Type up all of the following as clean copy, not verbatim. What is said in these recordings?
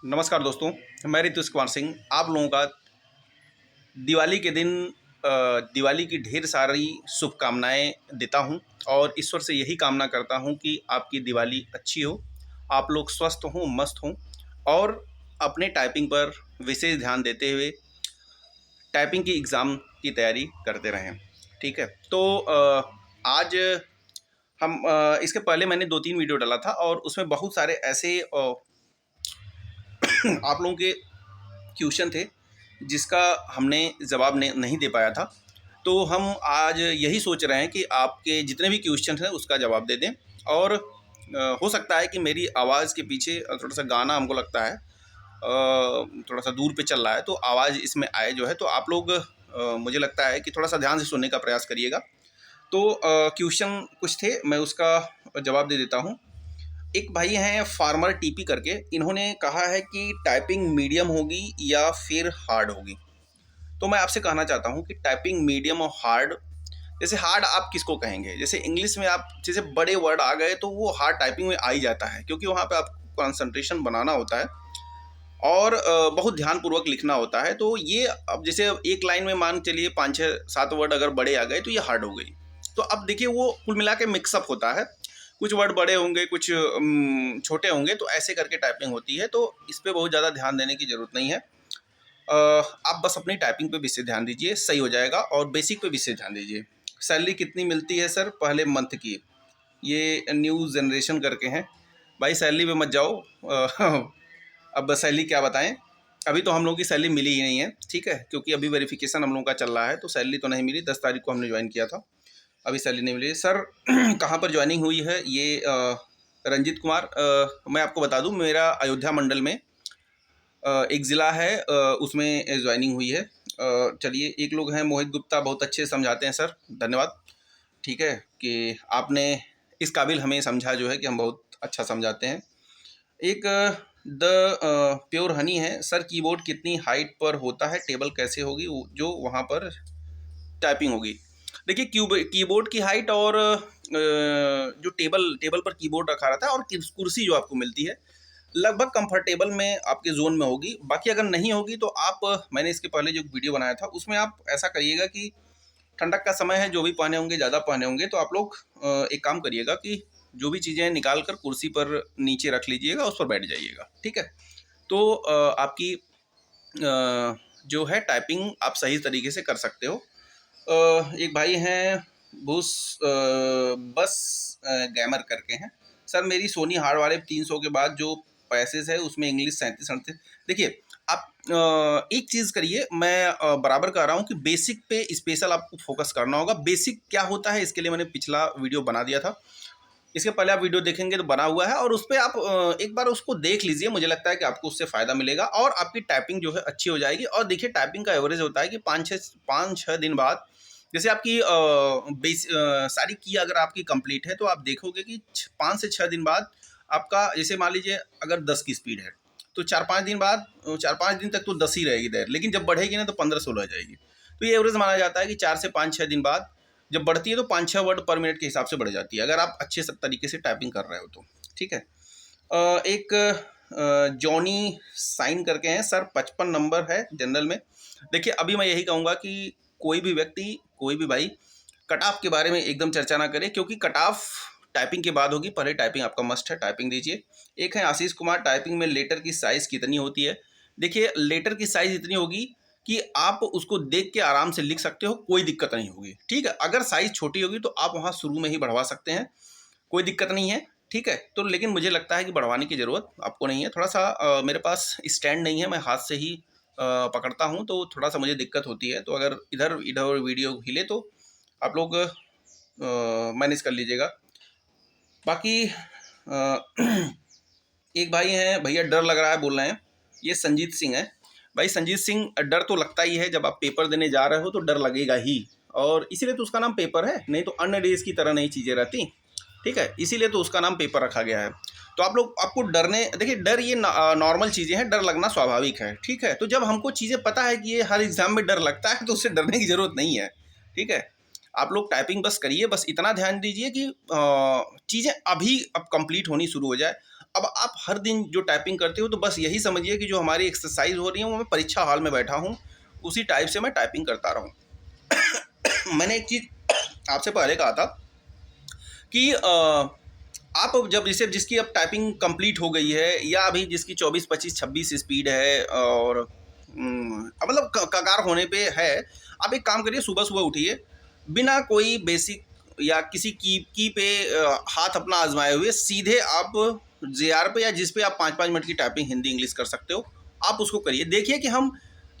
नमस्कार दोस्तों, मैं ऋतुष कुमार सिंह आप लोगों का दिवाली के दिन दिवाली की ढेर सारी शुभकामनाएं देता हूं और ईश्वर से यही कामना करता हूं कि आपकी दिवाली अच्छी हो, आप लोग स्वस्थ हों, मस्त हों और अपने टाइपिंग पर विशेष ध्यान देते हुए टाइपिंग की एग्ज़ाम की तैयारी करते रहें। ठीक है, तो आज हम इसके पहले मैंने 2-3 वीडियो डाला था और उसमें बहुत सारे ऐसे आप लोगों के क्वेश्चन थे जिसका हमने जवाब नहीं दे पाया था। तो हम आज यही सोच रहे हैं कि आपके जितने भी क्वेश्चन हैं उसका जवाब दे दें और हो सकता है कि मेरी आवाज़ के पीछे थोड़ा सा गाना हमको लगता है थोड़ा सा दूर पे चल रहा है, तो आवाज़ इसमें आए जो है, तो आप लोग मुझे लगता है कि थोड़ा सा ध्यान से सुनने का प्रयास करिएगा। तो क्वेश्चन कुछ थे, मैं उसका जवाब दे देता हूँ। एक भाई हैं फार्मर टीपी करके, इन्होंने कहा है कि टाइपिंग मीडियम होगी या फिर हार्ड होगी। तो मैं आपसे कहना चाहता हूँ कि टाइपिंग मीडियम और हार्ड, जैसे हार्ड आप किसको कहेंगे? जैसे इंग्लिश में आप जैसे बड़े वर्ड आ गए तो वो हार्ड टाइपिंग में आ ही जाता है, क्योंकि वहाँ पे आपको कंसंट्रेशन बनाना होता है और बहुत ध्यानपूर्वक लिखना होता है। तो ये अब जैसे एक लाइन में मान चलिए 5-6-7 वर्ड अगर बड़े आ गए तो ये हार्ड हो गई। तो अब देखिए वो कुल मिला के मिक्सअप होता है, कुछ वर्ड बड़े होंगे, कुछ छोटे होंगे, तो ऐसे करके टाइपिंग होती है। तो इस पर बहुत ज़्यादा ध्यान देने की ज़रूरत नहीं है। आप बस अपनी टाइपिंग पे विशेष ध्यान दीजिए, सही हो जाएगा। और बेसिक पे विशेष ध्यान दीजिए। सैलरी कितनी मिलती है सर पहले मंथ की? ये न्यू जनरेशन करके हैं भाई, सैलरी पे मत जाओ। अब सैलरी क्या बताएं, अभी तो हम लोग की सैलरी मिली ही नहीं है, ठीक है, क्योंकि अभी वेरिफिकेशन हम लोग का चल रहा है, तो सैलरी तो नहीं मिली। 10 तारीख को हमने ज्वाइन किया था, अभी सैलरी नहीं मिली सर। कहाँ पर ज्वाइनिंग हुई है ये? रंजीत कुमार, मैं आपको बता दूं, मेरा अयोध्या मंडल में एक ज़िला है, उसमें ज्वाइनिंग हुई है। चलिए, एक लोग हैं मोहित गुप्ता, बहुत अच्छे समझाते हैं सर, धन्यवाद। ठीक है कि आपने इस काबिल हमें समझा जो है कि हम बहुत अच्छा समझाते हैं। एक द प्योर हनी है सर, कीबोर्ड कितनी हाइट पर होता है, टेबल कैसे होगी जो वहाँ पर टाइपिंग होगी? देखिए, कीबोर्ड की हाइट और जो टेबल पर कीबोर्ड रखा रहता है और कुर्सी जो आपको मिलती है, लगभग कंफर्टेबल में आपके जोन में होगी। बाकी अगर नहीं होगी तो आप, मैंने इसके पहले जो वीडियो बनाया था उसमें आप ऐसा करिएगा कि ठंडक का समय है, जो भी पहने होंगे, ज़्यादा पहने होंगे, तो आप लोग एक काम करिएगा कि जो भी चीज़ें निकाल कर कुर्सी पर नीचे रख लीजिएगा, उस पर बैठ जाइएगा। ठीक है, तो आपकी जो है टाइपिंग आप सही तरीके से कर सकते हो। एक भाई हैं भूस बस गैमर करके हैं सर, मेरी सोनी हार्ड वाले 300 के बाद जो पैसेज है उसमें इंग्लिश 37-38। देखिए, आप एक चीज़ करिए, मैं बराबर कह रहा हूँ कि बेसिक पे स्पेशल आपको फोकस करना होगा। बेसिक क्या होता है इसके लिए मैंने पिछला वीडियो बना दिया था, इसके पहले आप वीडियो देखेंगे तो बना हुआ है, और उस पर आप एक बार उसको देख लीजिए। मुझे लगता है कि आपको उससे फ़ायदा मिलेगा और आपकी टाइपिंग जो है अच्छी हो जाएगी। और देखिए, टाइपिंग का एवरेज होता है कि 5-6 दिन बाद, जैसे आपकी सारी की अगर आपकी कंप्लीट है तो आप देखोगे कि 5 से 6 दिन बाद आपका, जैसे मान लीजिए अगर 10 की स्पीड है तो 4-5 दिन बाद, 4-5 दिन तक तो 10 ही रहेगी देर, लेकिन जब बढ़ेगी ना तो 15-16 जाएगी। तो ये एवरेज माना जाता है कि 4 से 5-6 दिन बाद जब बढ़ती है तो 5-6 वर्ड पर मिनट के हिसाब से बढ़ जाती है, अगर आप अच्छे तरीके से टाइपिंग कर रहे हो तो। ठीक है, एक जॉनी साइन करके हैं सर, 55 नंबर है जनरल में। देखिए, अभी मैं यही कहूँगा कि कोई भी व्यक्ति, कोई भी भाई कट ऑफ के बारे में एकदम चर्चा ना करे, क्योंकि कट ऑफ टाइपिंग के बाद होगी, पहले टाइपिंग आपका मस्ट है, टाइपिंग दीजिए। एक है आशीष कुमार, टाइपिंग में लेटर की साइज़ कितनी होती है? देखिए, लेटर की साइज़ इतनी होगी कि आप उसको देख के आराम से लिख सकते हो, कोई दिक्कत नहीं होगी। ठीक है, अगर साइज़ छोटी होगी तो आप वहाँ शुरू में ही बढ़वा सकते हैं, कोई दिक्कत नहीं है। ठीक है, तो लेकिन मुझे लगता है कि बढ़वाने की ज़रूरत आपको नहीं है। थोड़ा सा मेरे पास स्टैंड नहीं है, मैं हाथ से ही पकड़ता हूँ, तो थोड़ा सा मुझे दिक्कत होती है। तो अगर इधर इधर वीडियो हिले तो आप लोग मैनेज कर लीजिएगा। बाकी एक भाई हैं, भैया डर लग रहा है बोल रहे हैं, ये संजीत सिंह है। भाई संजीत सिंह, डर तो लगता ही है, जब आप पेपर देने जा रहे हो तो डर लगेगा ही, और इसीलिए तो उसका नाम पेपर है, नहीं तो अन्य डेज की तरह नहीं चीज़ें रहती। ठीक है, इसीलिए तो उसका नाम पेपर रखा गया है। तो आप लोग, आपको डरने, देखिए डर ये नॉर्मल चीज़ें हैं, डर लगना स्वाभाविक है। ठीक है, तो जब हमको चीज़ें पता है कि ये हर एग्ज़ाम में डर लगता है तो उससे डरने की ज़रूरत नहीं है। ठीक है, आप लोग टाइपिंग बस करिए, बस इतना ध्यान दीजिए कि चीज़ें अभी अब कंप्लीट होनी शुरू हो जाए। अब आप हर दिन जो टाइपिंग करते हो तो बस यही समझिए कि जो हमारी एक्सरसाइज हो रही है वो मैं परीक्षा हॉल में बैठा हूँ, उसी टाइप से मैं टाइपिंग करता रहा हूँ। मैंने एक चीज़ आपसे पहले कहा था कि आप जब जैसे जिसकी अब टाइपिंग कंप्लीट हो गई है या अभी जिसकी 24, 25, 26 स्पीड है और मतलब कगार होने पे है, आप एक काम करिए, सुबह सुबह उठिए, बिना कोई बेसिक या किसी की पे हाथ अपना आजमाए हुए सीधे आप जेआर पे या जिस पे आप 5-5 मिनट की टाइपिंग हिंदी इंग्लिश कर सकते हो, आप उसको करिए। देखिए कि हम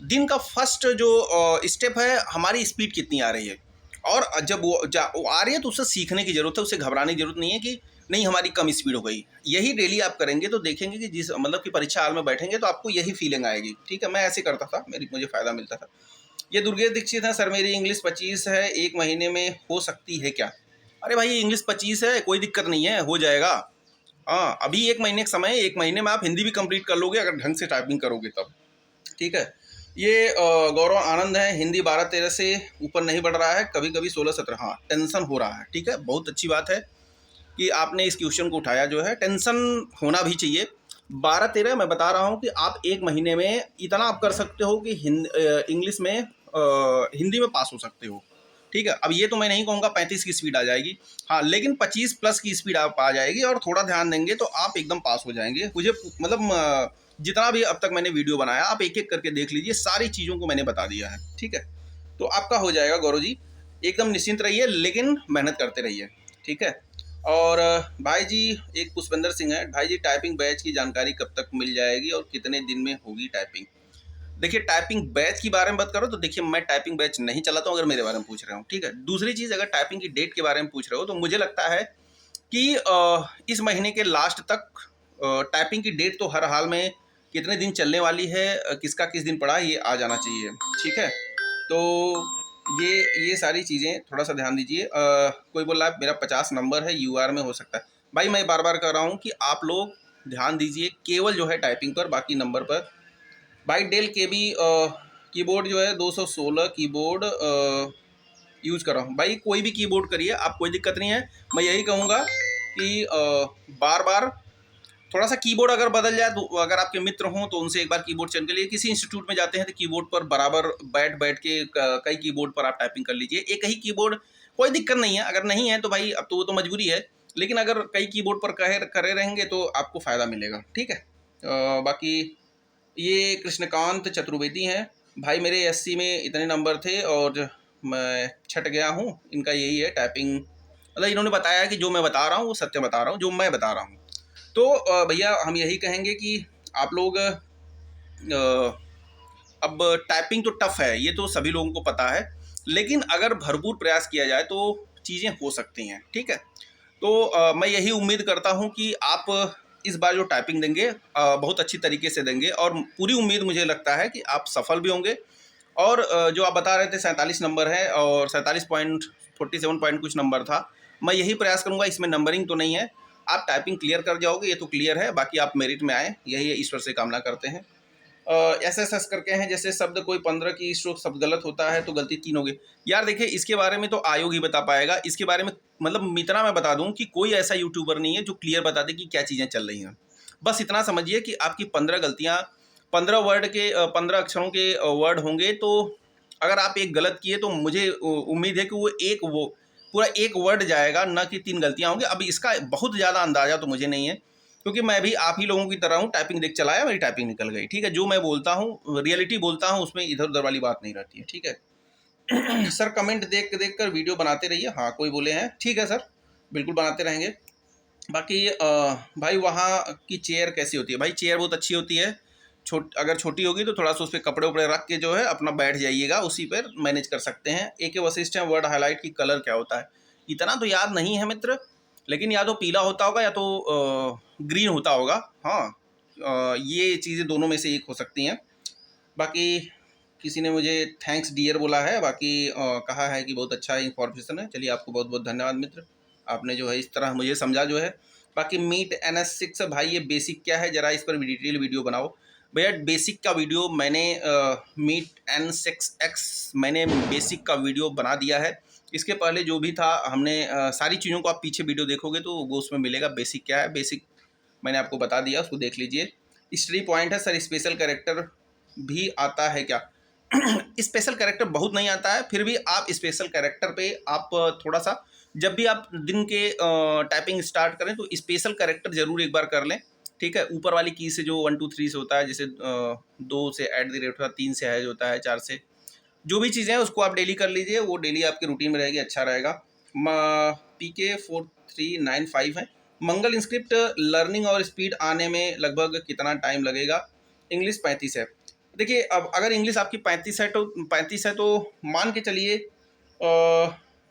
दिन का फर्स्ट जो स्टेप है, हमारी स्पीड कितनी आ रही है, और जब वो आ रही है तो उससे सीखने की ज़रूरत है, उससे घबराने की ज़रूरत नहीं है कि नहीं हमारी कम स्पीड हो गई। यही डेली आप करेंगे तो देखेंगे कि जिस मतलब कि परीक्षा हाल में बैठेंगे तो आपको यही फीलिंग आएगी। ठीक है, मैं ऐसे करता था, मुझे फ़ायदा मिलता था। ये दुर्गेश दीक्षित है, सर मेरी इंग्लिश 25 है, 1 महीने में हो सकती है क्या? अरे भाई, इंग्लिश 25 है, कोई दिक्कत नहीं है, हो जाएगा। हाँ, अभी 1 महीने का समय है, 1 महीने में आप हिंदी भी कंप्लीट कर लोगे अगर ढंग से टाइपिंग करोगे तब। ठीक है। ये गौरव आनंद है, हिंदी 12-13 से ऊपर नहीं बढ़ रहा है, कभी कभी 16-17। हाँ, टेंशन हो रहा है। ठीक है, बहुत अच्छी बात है कि आपने इस क्वेश्चन को उठाया, जो है टेंशन होना भी चाहिए। 12-13 मैं बता रहा हूँ कि आप 1 महीने में इतना आप कर सकते हो कि इंग्लिश में हिंदी में पास हो सकते हो। ठीक है, अब ये तो मैं नहीं कहूँगा 35 की स्पीड आ जाएगी, हाँ, लेकिन 25 प्लस की स्पीड आप आ जाएगी और थोड़ा ध्यान देंगे तो आप एकदम पास हो जाएंगे। मुझे मतलब जितना भी अब तक मैंने वीडियो बनाया, आप एक एक करके देख लीजिए, सारी चीज़ों को मैंने बता दिया है। ठीक है, तो आपका हो जाएगा गौरव जी, एकदम निश्चिंत रहिए, लेकिन मेहनत करते रहिए। ठीक है। और भाई जी, एक पुष्पेंद्र सिंह है, भाई जी टाइपिंग बैच की जानकारी कब तक मिल जाएगी और कितने दिन में होगी टाइपिंग? देखिए, टाइपिंग बैच की बारे में बात करो तो देखिए, मैं टाइपिंग बैच नहीं चलाता हूँ, अगर मेरे बारे में पूछ रहे हो। ठीक है, दूसरी चीज़, अगर टाइपिंग की डेट के बारे में पूछ रहे हो तो मुझे लगता है कि इस महीने के लास्ट तक टाइपिंग की डेट तो हर हाल में कितने दिन चलने वाली है, किसका किस दिन पड़ा, ये आ जाना चाहिए। ठीक है, तो ये सारी चीज़ें थोड़ा सा ध्यान दीजिए। कोई बोल रहा है मेरा 50 नंबर है, यूआर में हो सकता है। भाई मैं बार बार कह रहा हूँ कि आप लोग ध्यान दीजिए केवल जो है टाइपिंग पर, बाकी नंबर पर। भाई डेल के बी कीबोर्ड जो है 216 कीबोर्ड यूज कर रहा हूँ। भाई कोई भी कीबोर्ड करिए आप, कोई दिक्कत नहीं है। मैं यही कहूँगा कि बार बार थोड़ा सा कीबोर्ड अगर बदल जाए तो, अगर आपके मित्र हों तो उनसे एक बार कीबोर्ड चेंज कर लीजिए। किसी इंस्टीट्यूट में जाते हैं तो कीबोर्ड पर बराबर बैठ बैठ के कई कीबोर्ड पर आप टाइपिंग कर लीजिए। एक ही कीबोर्ड कोई दिक्कत नहीं है, अगर नहीं है तो भाई अब तो वो तो मजबूरी है, लेकिन अगर कई कीबोर्ड पर करे रहेंगे तो आपको फ़ायदा मिलेगा। ठीक है। बाकी ये कृष्णकांत चतुर्वेदी हैं, भाई मेरे एससी में इतने नंबर थे और मैं छट गया हूँ। इनका यही है टाइपिंग, मतलब इन्होंने बताया कि जो मैं बता रहा हूँ वो सत्य बता रहा हूँ, जो मैं बता रहा हूँ। तो भैया हम यही कहेंगे कि आप लोग अब टाइपिंग तो टफ है, ये तो सभी लोगों को पता है, लेकिन अगर भरपूर प्रयास किया जाए तो चीज़ें हो सकती हैं। ठीक है, तो मैं यही उम्मीद करता हूँ कि आप इस बार जो टाइपिंग देंगे बहुत अच्छी तरीके से देंगे, और पूरी उम्मीद मुझे लगता है कि आप सफल भी होंगे। और जो आप बता रहे थे 47 नंबर है और 47.47 पॉइंट कुछ नंबर था, मैं यही प्रयास करूंगा, इसमें नंबरिंग तो नहीं है, आप टाइपिंग क्लियर कर जाओगे, ये तो क्लियर है। बाकी आप मेरिट में आए, यही ईश्वर से कामना करते हैं। एस करके हैं, जैसे शब्द कोई 15 की स्ट्रोक शब्द गलत होता है तो गलती 3 होगी। यार देखिए, इसके बारे में तो आयोग ही बता पाएगा। इसके बारे में मतलब इतना मैं बता दूं कि कोई ऐसा यूट्यूबर नहीं है जो क्लियर बता दे कि क्या चीज़ें चल रही हैं। बस इतना समझिए कि आपकी 15 गलतियाँ, 15 वर्ड के 15 अक्षरों के वर्ड होंगे, तो अगर आप एक गलत किए तो मुझे उम्मीद है कि वो पूरा एक वर्ड जाएगा, न कि 3 गलतियाँ होंगी। अब इसका बहुत ज़्यादा अंदाज़ा तो मुझे नहीं है, क्योंकि मैं भी आप ही लोगों की तरह हूँ, टाइपिंग देख चलाया, मेरी टाइपिंग निकल गई। ठीक है, जो मैं बोलता हूँ रियलिटी बोलता हूँ, उसमें इधर उधर वाली बात नहीं रहती है। ठीक है। सर कमेंट देख कर वीडियो बनाते रहिए। हाँ, कोई बोले हैं, ठीक है सर, बिल्कुल बनाते रहेंगे। बाकी भाई वहाँ की चेयर कैसी होती है? भाई चेयर बहुत अच्छी होती है। अगर छोटी होगी तो थोड़ा सा उस पर कपड़े उपड़े रख के जो है अपना बैठ जाइएगा, उसी पर मैनेज कर सकते हैं। एक वशिष्ठ है, वर्ड हाईलाइट की कलर क्या होता है? इतना तो याद नहीं है मित्र, लेकिन या तो पीला होता होगा या तो ग्रीन होता होगा। हाँ, ये चीज़ें दोनों में से एक हो सकती हैं। बाकी किसी ने मुझे थैंक्स डियर बोला है, बाकी कहा है कि बहुत अच्छा इन्फॉर्मेशन है। चलिए, आपको बहुत बहुत धन्यवाद मित्र, आपने जो है इस तरह मुझे समझा जो है। बाकी मीट NS6 भाई, ये बेसिक क्या है, ज़रा इस पर डिटेल वीडियो बनाओ। भैया बेसिक का वीडियो मैंने मीट N6X मैंने बेसिक का वीडियो बना दिया है। इसके पहले जो भी था हमने सारी चीज़ों को आप पीछे वीडियो देखोगे तो वो उसमें मिलेगा बेसिक क्या है। बेसिक मैंने आपको बता दिया, उसको देख लीजिए। स्टडी पॉइंट है सर, स्पेशल कैरेक्टर भी आता है क्या? स्पेशल कैरेक्टर बहुत नहीं आता है, फिर भी आप स्पेशल कैरेक्टर पे आप थोड़ा सा, जब भी आप दिन के टाइपिंग स्टार्ट करें तो स्पेशल कैरेक्टर जरूर एक बार कर लें, ठीक है। ऊपर वाली की से जो 1 2 3 से होता है, जैसे 2 से @ होता है, 3 से हैज होता है, 4 से जो भी चीज़ें हैं उसको आप डेली कर लीजिए, वो डेली आपके रूटीन में रहेगी, अच्छा रहेगा। PK 4395 है। मंगल इंस्क्रिप्ट लर्निंग और स्पीड आने में लगभग कितना टाइम लगेगा? इंग्लिश 35 है। देखिए, अब अगर इंग्लिश आपकी 35 है तो मान के चलिए,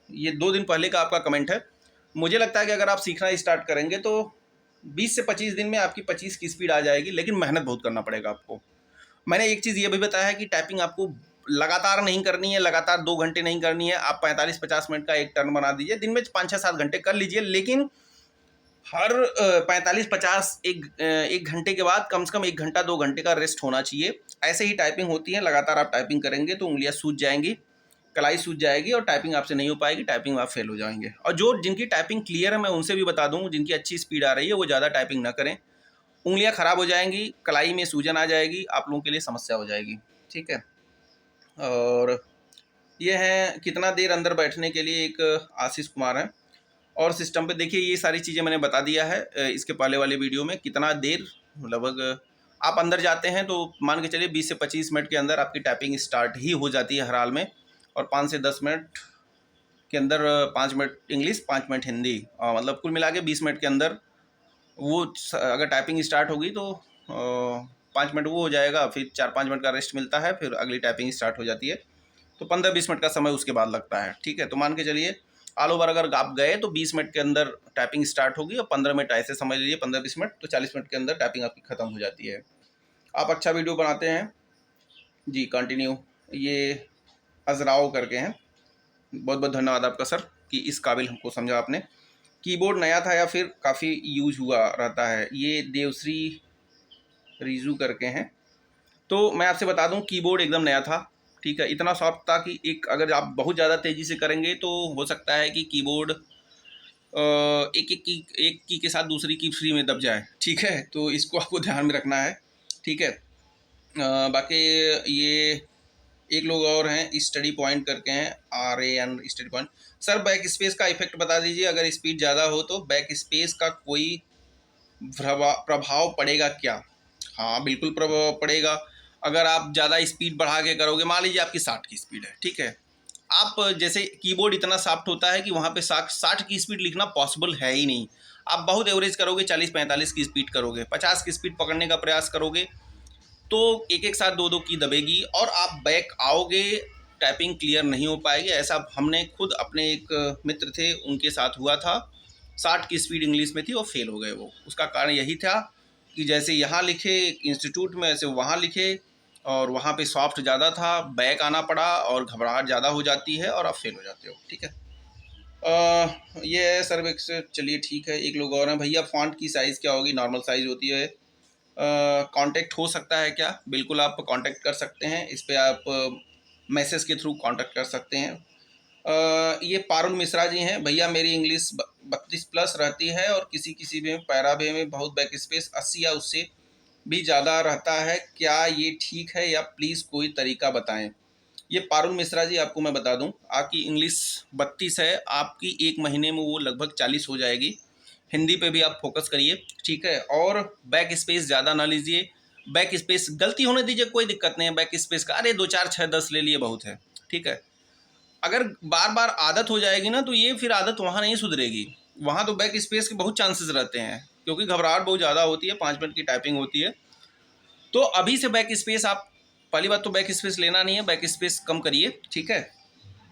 ये 2 दिन पहले का आपका कमेंट है। मुझे लगता है कि अगर आप सीखना स्टार्ट करेंगे तो 20 से 25 दिन में आपकी 25 की स्पीड आ जाएगी, लेकिन मेहनत बहुत करना पड़ेगा आपको। मैंने एक चीज़ ये भी बताया है कि टाइपिंग आपको लगातार नहीं करनी है, लगातार 2 घंटे नहीं करनी है। आप 45-50 मिनट का एक टर्न बना दीजिए, दिन में 5-6-7 घंटे कर लीजिए, लेकिन हर 45-50 एक घंटे के बाद कम से कम 1 घंटा 2 घंटे का रेस्ट होना चाहिए। ऐसे ही टाइपिंग होती है, लगातार आप टाइपिंग करेंगे तो उंगलियां सूज जाएंगी, कलाई सूज जाएगी और टाइपिंग आपसे नहीं हो पाएगी, टाइपिंग आप फेल हो जाएंगे। और जो जिनकी टाइपिंग क्लियर है, मैं उनसे भी बता दूँ, जिनकी अच्छी स्पीड आ रही है वो ज़्यादा टाइपिंग ना करें, उंगलियां खराब हो जाएंगी, कलाई में सूजन आ जाएगी, आप लोगों के लिए समस्या हो जाएगी, ठीक है। और ये है कितना देर अंदर बैठने के लिए, एक आशीष कुमार है। और सिस्टम पे देखिए, ये सारी चीज़ें मैंने बता दिया है इसके पहले वाले वीडियो में, कितना देर लगभग आप अंदर जाते हैं तो मान के चलिए 20 से 25 मिनट के अंदर आपकी टाइपिंग स्टार्ट ही हो जाती है हर हाल में। और 5 से 10 मिनट के अंदर 5 मिनट इंग्लिश, 5 मिनट हिंदी, मतलब कुल मिला के 20 मिनट के अंदर वो अगर टाइपिंग स्टार्ट होगी तो 5 मिनट वो हो जाएगा, फिर 4-5 मिनट का रेस्ट मिलता है, फिर अगली टाइपिंग स्टार्ट हो जाती है, तो 15-20 मिनट का समय उसके बाद लगता है, ठीक है। तो मान के चलिए ऑल ओवर अगर आप गए तो 20 मिनट के अंदर टाइपिंग स्टार्ट होगी और 15 मिनट ऐसे समझ लीजिए, 15-20 मिनट, तो 40 मिनट के अंदर टाइपिंग आपकी ख़त्म हो जाती है। आप अच्छा वीडियो बनाते हैं जी, कंटिन्यू। ये अजराव करके हैं, बहुत बहुत धन्यवाद आपका सर कि इस काबिल हमको समझा आपने। कीबोर्ड नया था या फिर काफ़ी यूज हुआ रहता है? ये देवश्री रिजू करके हैं। तो मैं आपसे बता दूं, कीबोर्ड एकदम नया था, ठीक है। इतना सॉफ्ट था कि एक अगर आप बहुत ज़्यादा तेज़ी से करेंगे तो हो सकता है कि कीबोर्ड एक की के साथ दूसरी की फ्री में दब जाए, ठीक है। तो इसको आपको ध्यान में रखना है, ठीक है। बाकी ये एक लोग और हैं, स्टडी पॉइंट करके हैं, RAN study point. Sir back space का इफेक्ट बता दीजिए, अगर स्पीड ज़्यादा हो तो बैक स्पेस का कोई प्रभाव पड़ेगा क्या? हाँ बिल्कुल प्रभाव पड़ेगा। अगर आप ज़्यादा स्पीड बढ़ा के करोगे, मान लीजिए आपकी 60 की स्पीड है, ठीक है। आप जैसे कीबोर्ड इतना सॉफ्ट होता है कि वहाँ पे 60 की स्पीड लिखना पॉसिबल है ही नहीं। आप बहुत एवरेज करोगे, 40-45 की स्पीड करोगे, 50 की स्पीड पकड़ने का प्रयास करोगे तो एक एक साथ 2-2 की दबेगी और आप बैक आओगे, टाइपिंग क्लियर नहीं हो पाएगी। ऐसा हमने खुद अपने एक मित्र थे उनके साथ हुआ था, 60 की स्पीड इंग्लिश में थी और फेल हो गए वो। उसका कारण यही था कि जैसे यहाँ लिखे इंस्टीट्यूट में, ऐसे वहाँ लिखे और वहाँ पे सॉफ्ट ज़्यादा था, बैक आना पड़ा और घबराहट ज़्यादा हो जाती है और आप फेल हो जाते हो, ठीक है। ये सर्विक्स, चलिए ठीक है। एक लोग और हैं, भैया फॉन्ट की साइज़ क्या होगी? नॉर्मल साइज़ होती है। कांटेक्ट हो सकता है क्या? बिल्कुल आप कांटेक्ट कर सकते हैं, इस पे आप मैसेज के थ्रू कांटेक्ट कर सकते हैं। ये पारुल मिश्रा जी हैं, भैया मेरी इंग्लिश 32+ रहती है और किसी किसी में पैराबे में बहुत बैक स्पेस 80 या उससे भी ज़्यादा रहता है, क्या ये ठीक है या प्लीज़ कोई तरीका बताएं? ये पारुल मिश्रा जी, आपको मैं बता दूं, आपकी इंग्लिश 32 है, आपकी 1 महीने में वो लगभग 40 हो जाएगी। हिंदी पे भी आप फोकस करिए, ठीक है। और बैक स्पेस ज़्यादा ना लीजिए, बैक स्पेस गलती होने दीजिए, कोई दिक्कत नहीं है बैक स्पेस का, अरे 2 4 6 10 ले लिए बहुत है, ठीक है। अगर बार बार आदत हो जाएगी ना तो ये फिर आदत वहाँ नहीं सुधरेगी, वहाँ तो बैक स्पेस के बहुत चांसेस रहते हैं क्योंकि घबराहट बहुत ज़्यादा होती है, 5 मिनट की टाइपिंग होती है। तो अभी से बैक स्पेस आप, पहली बात तो बैक स्पेस लेना नहीं है, बैक स्पेस कम करिए, ठीक है।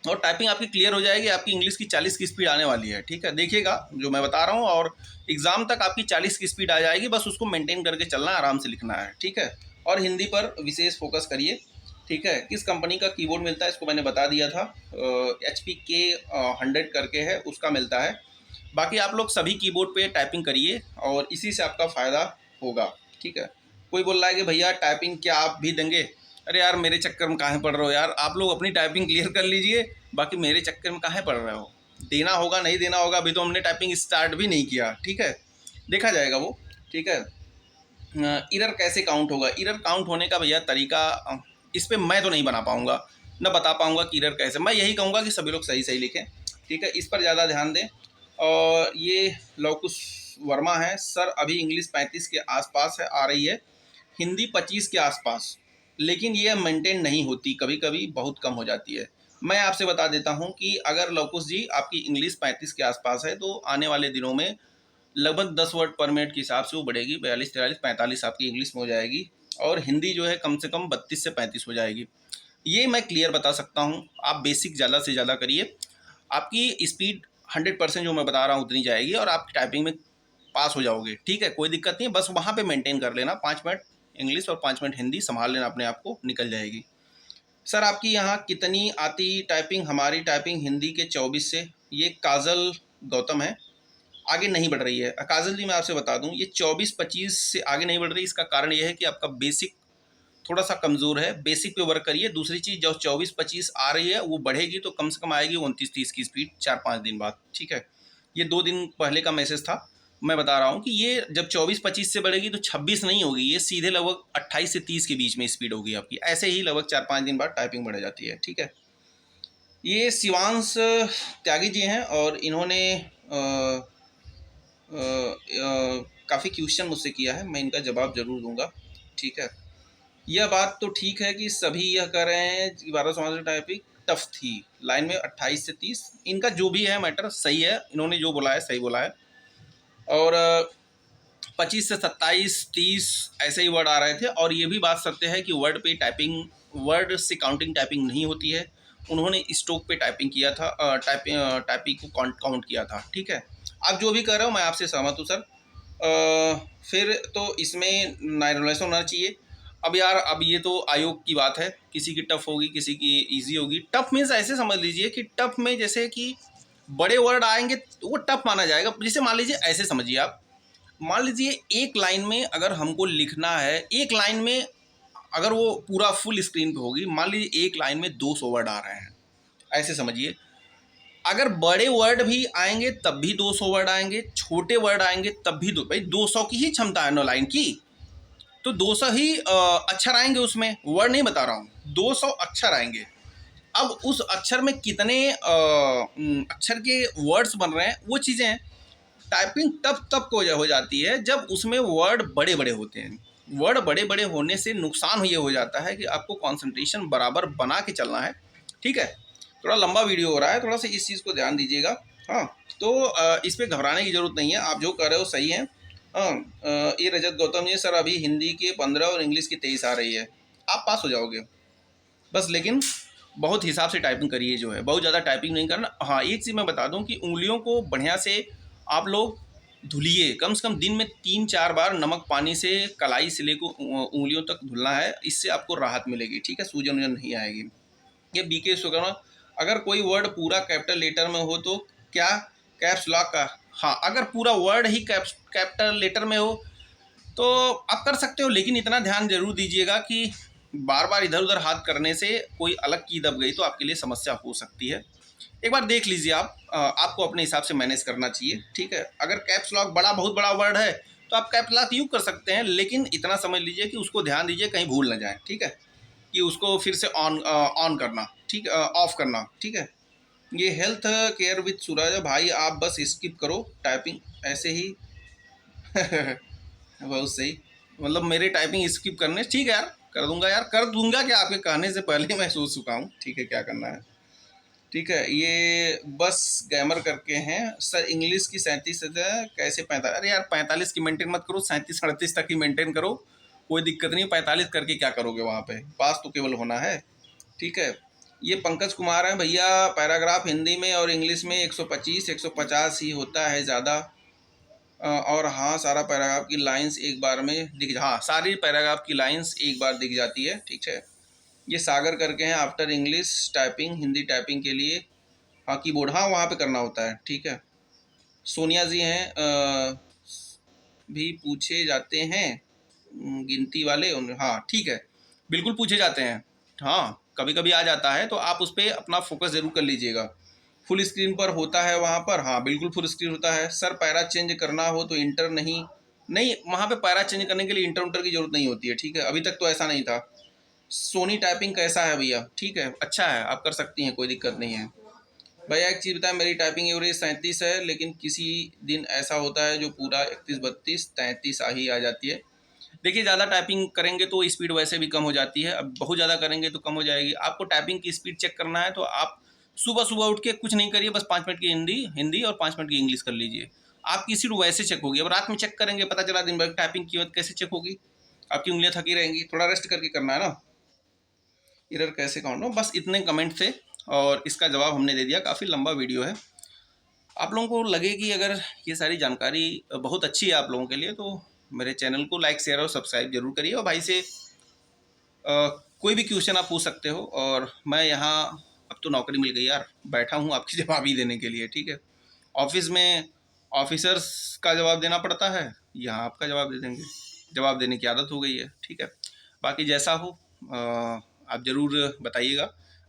और टाइपिंग आपकी क्लियर हो जाएगी, आपकी इंग्लिश की 40 की स्पीड आने वाली है, ठीक है। देखिएगा जो मैं बता रहा हूँ, और एग्ज़ाम तक आपकी 40 की स्पीड आ जाएगी, बस उसको मेंटेन करके चलना है, आराम से लिखना है, ठीक है। और हिंदी पर विशेष फोकस करिए, ठीक है। किस कंपनी का कीबोर्ड मिलता है, इसको मैंने बता दिया था, HP के 100 करके है, उसका मिलता है। बाकी आप लोग सभी कीबोर्ड पे टाइपिंग करिए और इसी से आपका फ़ायदा होगा, ठीक है। कोई बोल रहा है कि भैया टाइपिंग क्या आप भी देंगे? अरे यार मेरे चक्कर में काहे पड़ रहे हो यार, आप लोग अपनी टाइपिंग क्लियर कर लीजिए, बाकी मेरे चक्कर में काहे पड़ रहे हो? देना होगा नहीं देना होगा, अभी तो हमने टाइपिंग स्टार्ट भी नहीं किया, ठीक है, देखा जाएगा वो। ठीक है। एरर कैसे काउंट होगा, एरर काउंट होने का भैया तरीका इस पर मैं तो नहीं बना पाऊँगा, न बता पाऊँगा कि एरर कैसे। मैं यही कहूँगा कि सभी लोग सही सही लिखें, ठीक है, इस पर ज़्यादा ध्यान दें। और ये लवकुश वर्मा है सर, अभी इंग्लिश 35 के आसपास है, आ रही है, हिंदी 25 के आसपास, लेकिन ये मेंटेन नहीं होती, कभी कभी बहुत कम हो जाती है। मैं आपसे बता देता हूँ कि अगर लवकुश जी आपकी इंग्लिश 35 के आसपास है तो आने वाले दिनों में लगभग 10 वर्ड पर मिनट के हिसाब से वो बढ़ेगी, 42, 43, 45 आपकी इंग्लिश में हो जाएगी, और हिंदी जो है कम से कम 32 से 35 हो जाएगी। ये मैं क्लियर बता सकता हूँ। आप बेसिक ज़्यादा से ज़्यादा करिए, आपकी स्पीड 100% जो मैं बता रहा हूँ उतनी जाएगी और आप टाइपिंग में पास हो जाओगे, ठीक है, कोई दिक्कत नहीं है। बस वहाँ पे मेंटेन कर लेना, 5 मिनट इंग्लिश और 5 मिनट हिंदी संभाल लेना, अपने आप को निकल जाएगी। सर आपकी यहाँ कितनी आती टाइपिंग? हमारी टाइपिंग हिंदी के 24 से, ये काजल गौतम है, आगे नहीं बढ़ रही है। काजल जी मैं आपसे बता दूं, ये 24-25 से आगे नहीं बढ़ रही, इसका कारण ये है कि आपका बेसिक थोड़ा सा कमज़ोर है, बेसिक पे वर्क करिए। दूसरी चीज़, जब 24-25 आ रही है वो बढ़ेगी तो कम से कम आएगी 29-30 की स्पीड 4-5 दिन बाद, ठीक है। ये 2 दिन पहले का मैसेज था, मैं बता रहा हूँ कि ये जब 24-25 से बढ़ेगी तो 26 नहीं होगी, ये सीधे लगभग 28 से 30 के बीच में स्पीड होगी आपकी। ऐसे ही लगभग 4-5 दिन बाद टाइपिंग बढ़ जाती है, ठीक है। ये शिवांश त्यागी जी हैं और इन्होंने काफ़ी क्वेश्चन मुझसे किया है, मैं इनका जवाब ज़रूर दूंगा, ठीक है। यह बात तो ठीक है कि सभी यह कर रहे हैं कि 1200 टाइपिंग टफ थी, लाइन में 28 से 30, इनका जो भी है मैटर सही है, इन्होंने जो बोला है सही बोला है। और 25 से 27, 30 ऐसे ही वर्ड आ रहे थे, और ये भी बात सत्य है कि वर्ड पे टाइपिंग, वर्ड से काउंटिंग टाइपिंग नहीं होती है। उन्होंने स्ट्रोक पे टाइपिंग किया था, टाइपिंग को काउंट किया था, ठीक है। आप जो भी कर रहे हो मैं आपसे सहमत हूँ सर। फिर तो इसमें नॉर्मलाइजेशन होना चाहिए। अब यार, अब ये तो आयोग की बात है, किसी की टफ होगी किसी की इजी होगी। टफ मीन्स ऐसे समझ लीजिए कि टफ में जैसे कि बड़े वर्ड आएंगे वो टफ माना जाएगा। जैसे मान लीजिए, ऐसे समझिए आप, मान लीजिए एक लाइन में अगर हमको लिखना है, एक लाइन में अगर वो पूरा फुल स्क्रीन पे होगी, मान लीजिए एक लाइन में 200 वर्ड आ रहे हैं, ऐसे समझिए। अगर बड़े वर्ड भी आएंगे तब भी 200 वर्ड आएंगे, छोटे वर्ड आएंगे तब भी भाई 200 की ही क्षमता है ना लाइन की, तो 200 ही अक्षर आएंगे उसमें, वर्ड नहीं बता रहा हूँ, 200 अक्षर आएंगे। अब उस अक्षर में कितने अक्षर के वर्ड्स बन रहे हैं वो चीज़ें हैं। टाइपिंग तब को हो जाती है जब उसमें वर्ड बड़े बड़े होते हैं। वर्ड बड़े बड़े होने से नुकसान ये हो जाता है कि आपको कंसंट्रेशन बराबर बना के चलना है, ठीक है। थोड़ा लंबा वीडियो हो रहा है, थोड़ा सा इस चीज़ को ध्यान दीजिएगा। हाँ, तो इस पर घबराने की ज़रूरत नहीं है, आप जो कर रहे हो सही है। हाँ, ये रजत गौतम जी, सर अभी हिंदी के 15 और इंग्लिश की 23 आ रही है, आप पास हो जाओगे बस, लेकिन बहुत हिसाब से टाइपिंग करिए, जो है बहुत ज़्यादा टाइपिंग नहीं करना। हाँ, एक चीज़ मैं बता दूं कि उंगलियों को बढ़िया से आप लोग धुलिए, कम से कम दिन में 3-4 बार नमक पानी से कलाई से लेकर उंगलियों तक धुलना है, इससे आपको राहत मिलेगी, ठीक है, सूजन वूजन नहीं आएगी। ये बीके सुगमा, अगर कोई वर्ड पूरा कैपिटल लेटर में हो तो क्या कैप्स लॉक का? हाँ, अगर पूरा वर्ड ही कैपिटल लेटर में हो तो आप कर सकते हो, लेकिन इतना ध्यान जरूर दीजिएगा कि बार बार इधर उधर हाथ करने से कोई अलग की दब गई तो आपके लिए समस्या हो सकती है। एक बार देख लीजिए आप, आपको अपने हिसाब से मैनेज करना चाहिए, ठीक है। अगर कैप्स लॉक बहुत बड़ा वर्ड है तो आप कैप्स लॉक यूज कर सकते हैं, लेकिन इतना समझ लीजिए कि उसको ध्यान दीजिए कहीं भूल ना जाए, ठीक है, कि उसको फिर से ऑन करना, ठीक, ऑफ करना, ठीक है। ये हेल्थ केयर विद सूरज भाई, आप बस स्किप करो टाइपिंग ऐसे ही बहुत सही, मतलब मेरे टाइपिंग स्किप करने, ठीक है यार, कर दूंगा यार, कर दूंगा क्या, आपके कहने से पहले मैं सोच चुका हूँ, ठीक है, क्या करना है, ठीक है। ये बस गैमर करके हैं सर, इंग्लिश की 37 कैसे 45? अरे यार 45 की मेंटेन मत करो, 37-38 तक ही मेंटेन करो, कोई दिक्कत नहीं। 45 करके क्या करोगे वहाँ पे, पास तो केवल होना है, ठीक है। ये पंकज कुमार हैं भैया, पैराग्राफ हिंदी में और इंग्लिश में 125-150 ही होता है ज़्यादा, और हाँ सारा पैराग्राफ की लाइंस एक बार में दिख, हाँ सारी पैराग्राफ की लाइंस एक बार दिख जाती है, ठीक है। ये सागर करके हैं, after English typing Hindi typing के लिए, हाँ कीबोर्ड, हाँ वहाँ पे करना होता है, ठीक है। सोनिया जी हैं, भी पूछे जाते हैं गिनती वाले, हाँ ठीक है, बिल्कुल पूछे जाते हैं, हाँ कभी कभी आ जाता है, तो आप उस पर अपना फोकस ज़रूर कर लीजिएगा। फुल स्क्रीन पर होता है वहाँ पर, हाँ बिल्कुल फुल स्क्रीन होता है। सर पैरा चेंज करना हो तो इंटर नहीं नहीं, वहाँ पे पैरा चेंज करने के लिए इंटर की ज़रूरत नहीं होती है, ठीक है। अभी तक तो ऐसा नहीं था। सोनी टाइपिंग कैसा है भैया? ठीक है, अच्छा है, आप कर सकती हैं, कोई दिक्कत नहीं है। भैया एक चीज़ बताएं, मेरी टाइपिंग एवरेज 37 है, लेकिन किसी दिन ऐसा होता है जो पूरा 31, 32, 33 ही आ जाती है। देखिए, ज़्यादा टाइपिंग करेंगे तो स्पीड वैसे भी कम हो जाती है, अब बहुत ज़्यादा करेंगे तो कम हो जाएगी। आपको टाइपिंग की स्पीड चेक करना है तो आप सुबह सुबह उठ के कुछ नहीं करिए, बस 5 मिनट की हिंदी हिंदी और 5 मिनट की इंग्लिश कर लीजिए। आपकी स्पीड वैसे चेक होगी। अब रात में चेक करेंगे, पता चला दिन भर टाइपिंग की वक्त कैसे चेक होगी? आपकी उंगलियां थकी रहेंगी। थोड़ा रेस्ट करके करना है ना। एरर कैसे काउंट हो, बस इतने कमेंट थे और इसका जवाब हमने दे दिया। काफ़ी लंबा वीडियो है। आप लोगों को लगे कि अगर ये सारी जानकारी बहुत अच्छी है आप लोगों के लिए, तो मेरे चैनल को लाइक शेयर और सब्सक्राइब जरूर करिए। और भाई से कोई भी क्वेश्चन आप पूछ सकते हो। और मैं यहाँ, अब तो नौकरी मिल गई यार, बैठा हूँ आपकी जवाब ही देने के लिए, ठीक है। ऑफिस में ऑफिसर्स का जवाब देना पड़ता है, यहाँ आपका जवाब दे देंगे। जवाब देने की आदत हो गई है, ठीक है। बाकी जैसा हो आप ज़रूर बताइएगा।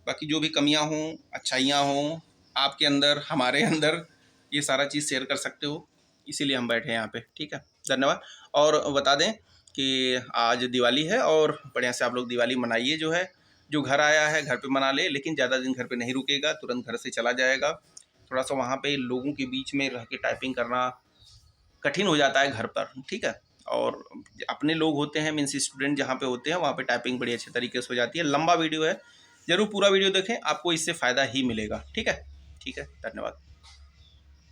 बाकी जो भी कमियां हों, अच्छाइयाँ हों आपके अंदर, हमारे अंदर, ये सारा चीज़ शेयर कर सकते हो। इसीलिए हम बैठे हैं यहाँ पे, ठीक है। धन्यवाद। और बता दें कि आज दिवाली है और बढ़िया से आप लोग दिवाली मनाइए। जो है, जो घर आया है घर पे मना ले, लेकिन ज़्यादा दिन घर पे नहीं रुकेगा, तुरंत घर से चला जाएगा। थोड़ा सा वहाँ पे लोगों के बीच में रह के टाइपिंग करना कठिन हो जाता है घर पर, ठीक है। और अपने लोग होते हैं, मीन्स स्टूडेंट जहाँ पे होते हैं, वहाँ पे टाइपिंग बड़ी अच्छे तरीके से हो जाती है। लंबा वीडियो है, ज़रूर पूरा वीडियो देखें, आपको इससे फ़ायदा ही मिलेगा, ठीक है। ठीक है, धन्यवाद।